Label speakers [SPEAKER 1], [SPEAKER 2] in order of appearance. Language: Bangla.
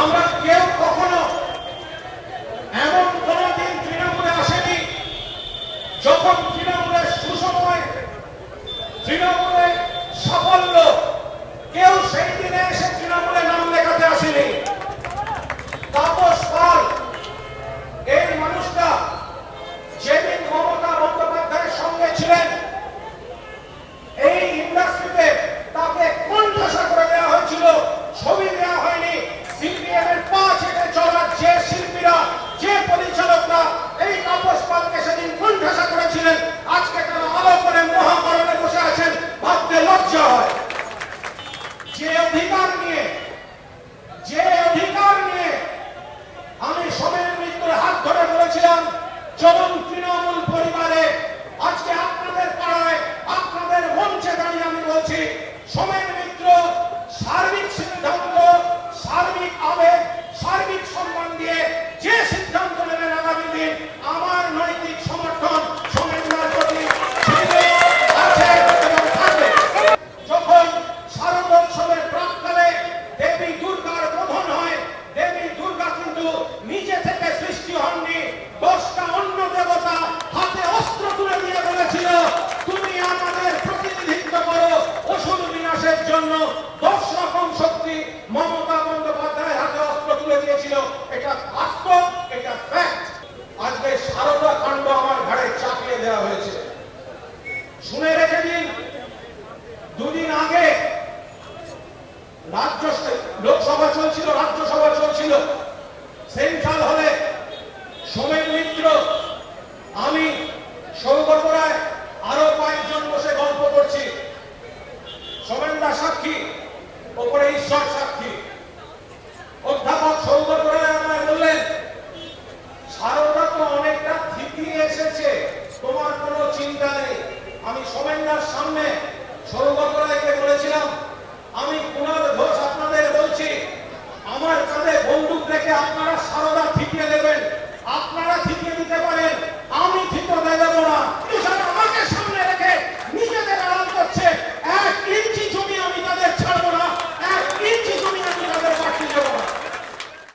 [SPEAKER 1] আমরা কেউ কখনো এমন কোনদিন তৃণমূলে আসেনি যখন তৃণমূলের সুসময়, তৃণমূলে সাফল্য, কেউ সেই দিনে এসে তৃণমূলে নাম লেখাতে আসেনি। তাপস পাল এই মানুষটা যেদিন মমতা বন্দ্যোপাধ্যায়ের সঙ্গে ছিলেন, এই ইন্ডাস্ট্রিতে তাকে কোণঠাসা করে দেওয়া হয়েছিল, ছবি দেওয়া হয়নি। সিপিএম এর পা চেটে চলার যে শিল্পীরা, যে পরিচালকরা এই তাপস পালকে সেদিন কোণঠাসা করেছিলেন, আজকে তারা আলো করে মহামরণে বসে আছেন, ভাবতে লজ্জা হয়। যে অধিকার নিয়ে আমি সোমেন মিত্রের হাত ধরে বলেছিলাম চলুন তৃণমূল পরিবারে, আজকে আপনাদের পাড়ায়, আপনাদের মঞ্চে দাঁড়িয়ে আমি বলছি সোমেন মিত্র সার্বিক সিদ্ধান্ত, সার্বিক আবেগ, সার্বিক সম্মান দিয়ে যে সিদ্ধান্ত নেবেন আগামী দিন, আমার নৈতিক সমর্থন সোমেনদার প্রতি আছে এবং থাকবে। যখন শারদোৎসবের প্রাক্কালে দেবী দুর্গার বোধন হয়, দেবী দুর্গা কিন্তু নিজে থেকে সৃষ্টি হননি, 10টা অন্য দেবতা হাতে অস্ত্র তুলে দিয়ে বলেছিল তুমি আমাদের প্রতিনিধিত্ব করো অসুর বিনাশের জন্য। 10 রকম শক্তি মমতা বন্দ্যোপাধ্যায়ের হাতে অস্ত্র তুলে দিয়েছিল। এটা বাস্তব, এটা ফ্যাক্ট। আজকে শারদা কাণ্ড আমার ঘাড়ে চাপিয়ে দেওয়া হয়েছে। শুনে রেখে দিন, দুদিন আগে লোকসভা চলছিল, রাজ্যসভা চলছিল, সেন্ট্রাল হলে সোমেন মিত্র, আমি, সৌগত রায়, আরো কয়েকজন বসে গল্প করছি। সোমেনদা সাক্ষী, ওপরে ঈশ্বর সাক্ষী। অধ্যাপক সৌগত রায় আমায় বললেন সারদা তো অনেকটা থিতিয়ে এসেছে, তোমার কোনো চিন্তা নেই। আমি সোমেনদার সামনে সৌগত রায়কে বলেছিলাম আমি কুণাল ঘোষ আপনাদের বলছি